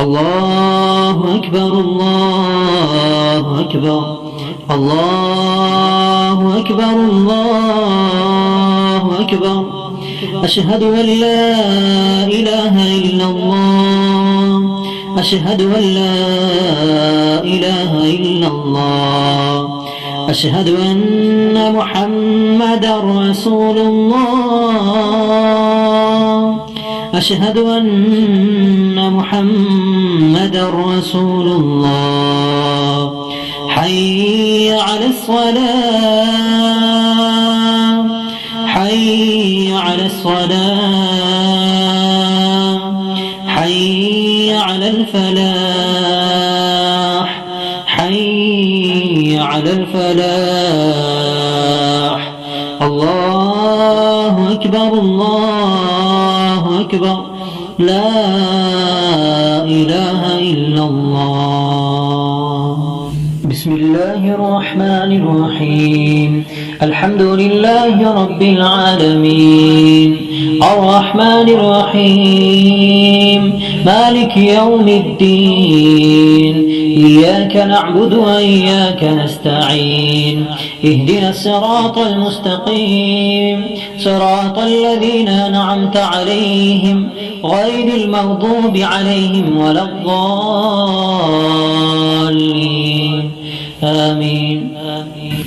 الله أكبر الله أكبر الله أكبر الله أكبر. أشهد أن لا إله إلا الله أشهد أن لا إله إلا الله أشهد أن محمدا رسول الله أشهد أن محمدا رسول الله. حي على الصلاة حي على الصلاة حي على الفلاح حي على الفلاح. الله أكبر الله أكبر لا إله إلا الله. بسم الله الرحمن الرحيم. الحمد لله رب العالمين الرحمن الرحيم مالك يوم الدين. إياك نعبد وإياك نستعين. اهدنا الصراط المستقيم صراط الذين أنعمت عليهم غير المغضوب عليهم ولا الضالين آمين.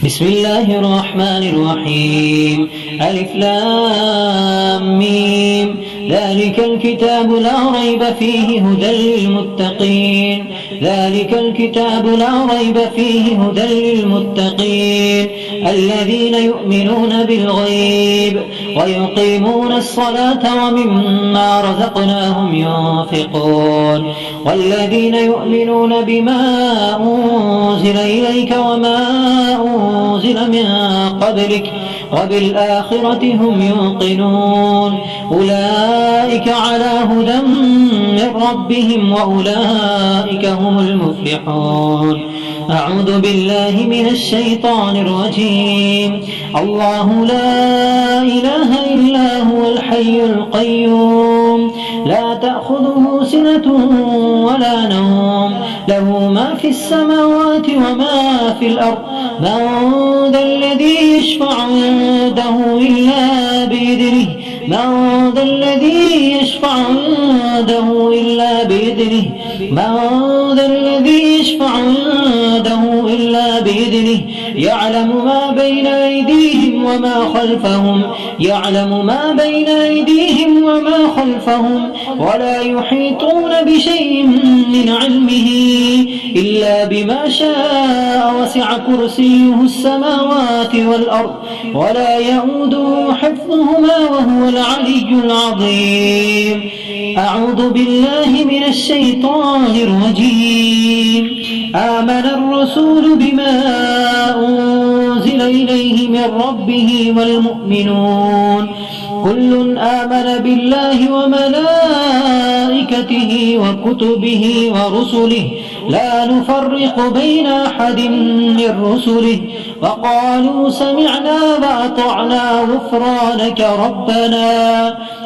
بسم الله الرحمن الرحيم. ألف لام ميم. ذلك الكتاب لا ريب فيه هدى للمتقين. ذلك الكتاب لا ريب فيه هدى للمتقين الذين يؤمنون بالغيب ويقيمون الصلاة ومما رزقناهم ينفقون والذين يؤمنون بما أنزل إليك وما أنزل من قبلك وبالآخرة هم يوقنون. أولئك على هدى من ربهم وأولئك هم المفلحون. أعوذ بالله من الشيطان الرجيم. الله لا إله إلا هو الحي القيوم لا تأخذه سنة ولا نوم له ما في السماوات وما في الأرض. من ذا الذي يشفع عنده إلا بإذنه من ذا الذي يشفع عنده إلا بإذنه من ذا الذي يشفع عنده إلا بإذنه. يعلم ما بين أيديهم وما خلفهم يعلم ما بين أيديهم وما خلفهم ولا يحيطون بشيء من علمه إلا بما شاء. وسع كرسيه السماوات والأرض ولا يؤوده حفظهما وهو العلي العظيم. أعوذ بالله من الشيطان الرجيم. آمن الرسول بما أنزل إليه من ربه والمؤمنون كل آمن بالله وملائكته وكتبه ورسله لا نفرق بين أحد من رسله وقالوا سمعنا وأطعنا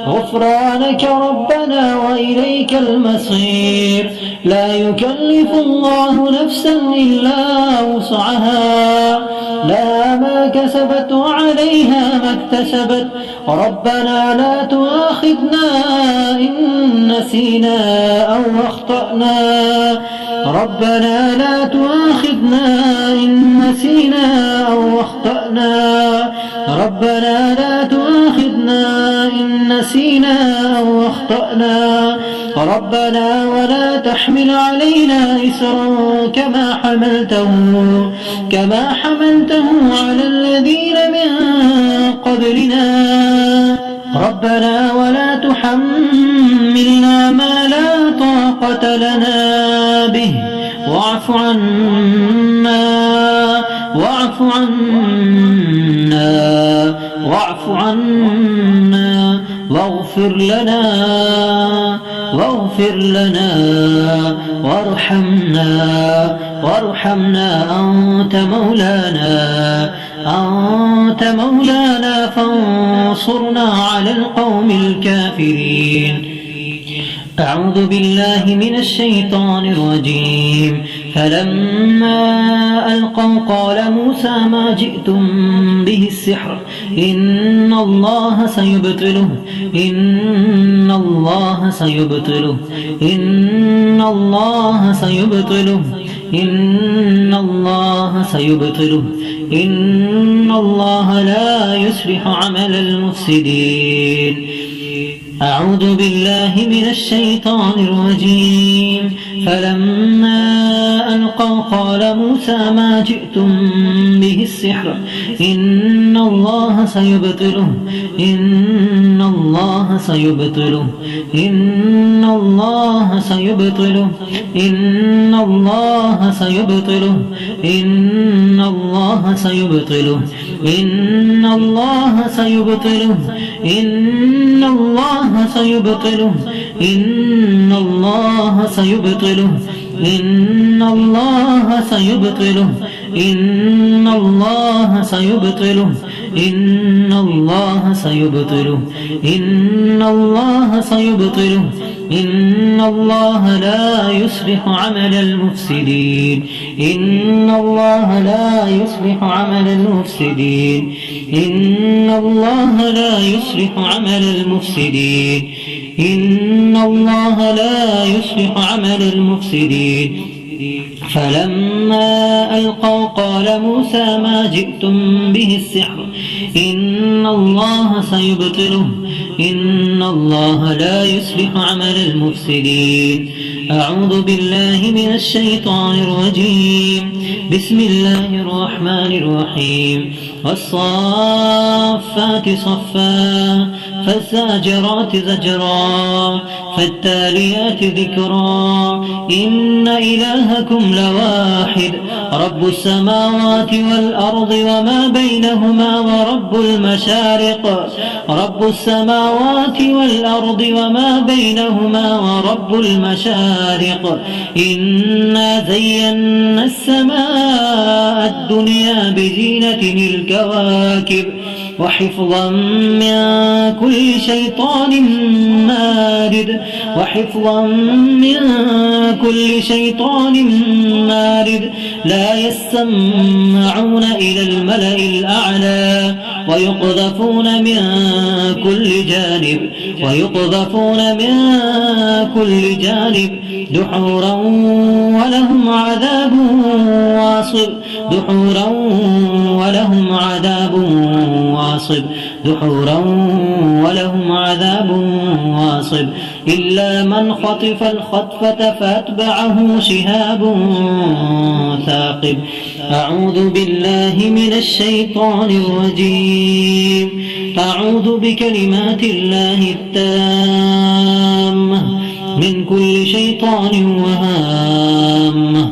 غفرانك ربنا وإليك المصير. لا يكلف الله نفسا إلا وسعها لها ما كسبت وعليها ما اكتسبت. ربنا لا تؤاخذنا إن نسينا أو أخطأنا ربنا لا تؤاخذنا إن نسينا أو أخطأنا ربنا لا تؤاخذنا إن نسينا أو أخطأنا ربنا ولا تحمل علينا إسرا كما حملته على الذين من قبلنا. ربنا ولا تحملنا ما لا طاقة لنا به واعف عنا واغفر لنا وارحمنا أنت مولانا فانصرنا على القوم الكافرين. أعوذ بالله من الشيطان الرجيم فلما ألقوا قال موسى ما جئتم به السحر إن الله سيبطله إن الله سيبطله إن الله سيبطله إن الله سيبطله إن الله لا يصلح عمل المفسدين. أعوذ بالله من الشيطان الرجيم فلما ألقوا قال موسى ما جئتم به السحر إن الله سيبطله إن الله سيبطله إن الله سيبطله إن الله سيبطله إن الله سيبطله إن الله سيبطله إن الله سيبطله إن الله سيبطله إن الله سيبطله إن الله سيبطله إن الله سيبطله إن الله سيبطله إن الله لا يصلح عمل المفسدين إن الله لا يصلح عمل المفسدين إن الله لا يصلح عمل المفسدين إن الله لا يصلح عمل المفسدين. فلما ألقوا قال موسى ما جئتم به السحر إن الله سيبطله إن الله لا يصلح عمل المفسدين. أعوذ بالله من الشيطان الرجيم بسم الله الرحمن الرحيم والصافات صفا فالزاجرات زجرا فالتاليات ذكرا إن إلهكم لواحد رب السماوات والأرض وما بينهما ورب المشارق رب السماوات والأرض وما بينهما ورب المشارق إنا زينا السماء الدنيا بزينة الكواكب وحفظا من كل شيطان مارد وحفظا من كل شيطان مارد لا يسمعون إلى الملأ الأعلى ويقذفون من كل جانب ويقذفون من كل جانب دحورا ولهم عذاب واصب دحورا ولهم عذاب واصب دحورا ولهم عذاب واصب إلا من خطف الخطفة فأتبعه شهاب ثاقب. أعوذ بالله من الشيطان الرجيم أعوذ بكلمات الله التامة من كل شيطان وهامة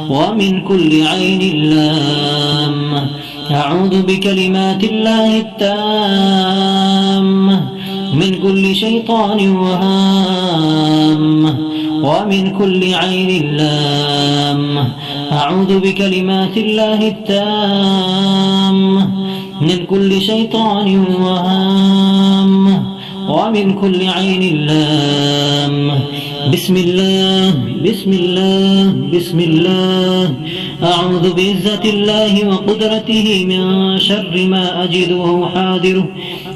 ومن كل عين لامة. أعوذ بكلمات الله التامة من كل شيطان وهامة ومن كل عين لامة. أعوذ بكلمات الله التامة من كل شيطان وهامة ومن كل عين لامة. بسم الله بسم الله بسم الله. أعوذ بعزة الله وقدرته من شر ما أجد وهو حاضر.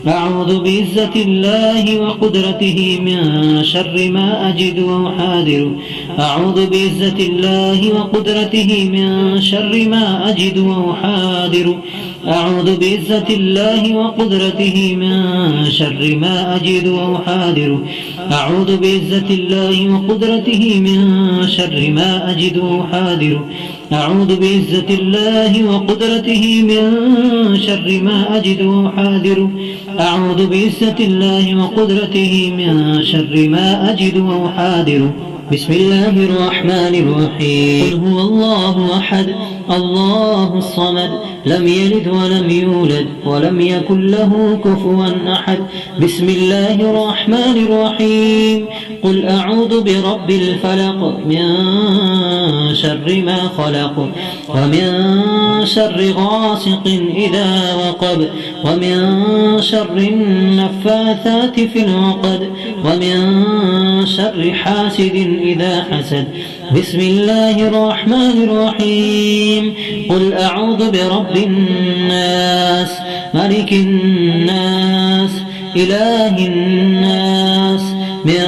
أعوذ بعزة الله وقدرته من شر ما أجد وهو حاضر. أعوذ بعزة الله وقدرته من شر ما أجد وهو حاضر. أعوذ بعزة الله وقدرته من شر ما أجد وهو حاضر. أعوذ بعزة الله وقدرته من شر ما أجد وهو حاضر. أعوذ بعزة الله وقدرته من شر ما أجد وهو حاضر. أعوذ بعزة الله وقدرته من شر ما أجد وهو حاضر. بسم الله الرحمن الرحيم. قل هو الله أحد الله الصمد لم يلد ولم يولد ولم يكن له كفوا أحد. بسم الله الرحمن الرحيم. قل أعوذ برب الفلق من شر ما خلق ومن شر غاسق إذا وقب ومن شر النفاثات في العقد ومن شر حاسد إذا حسد. بسم الله الرحمن الرحيم. قل أعوذ برب الناس ملك الناس إله الناس من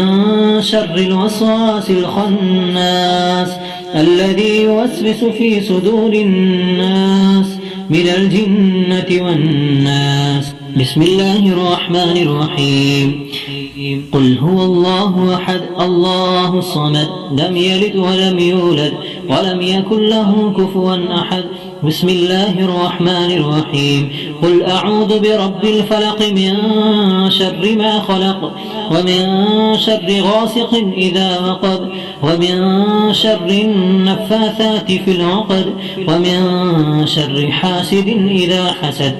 شر الوسواس الخناس الذي يوسوس في صدور الناس من الجنة والناس. بسم الله الرحمن الرحيم. قل هو الله أحد الله الصمد لم يلد ولم يولد ولم يكن له كفوا أحد. بسم الله الرحمن الرحيم. قل أعوذ برب الفلق من شر ما خلق ومن شر غاسق إذا وقب ومن شر النفاثات في العقد ومن شر حاسد إذا حسد.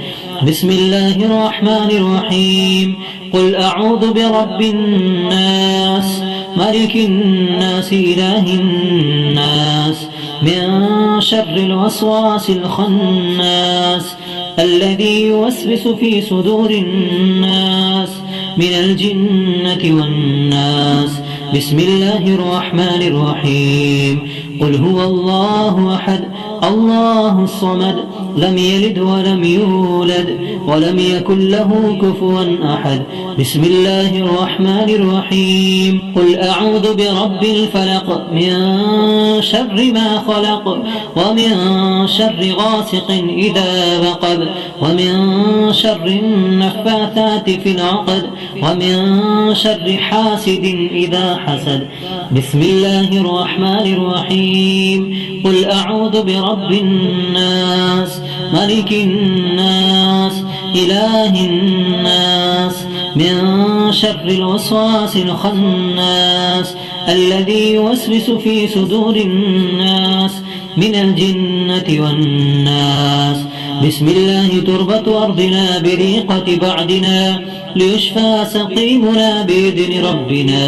بسم الله الرحمن الرحيم. قل أعوذ برب الناس ملك الناس إله الناس من شر الوسواس الخناس الذي يوسوس في صدور الناس من الجنة والناس. بسم الله الرحمن الرحيم. قل هو الله أحد الله الصمد لم يلد ولم يولد ولم يكن له كفوا أحد. بسم الله الرحمن الرحيم. قل أعوذ برب الفلق من شر ما خلق ومن شر غاسق إذا وقب ومن شر النفاثات في العقد ومن شر حاسد إذا حسد. بسم الله الرحمن الرحيم. قل أعوذ برب الناس ملك الناس إله الناس من شر الوسواس الخناس الذي يوسوس في صدور الناس من الجنة والناس. بسم الله تربة أرضنا بريقة بعدنا ليشفى سقيمنا بإذن ربنا.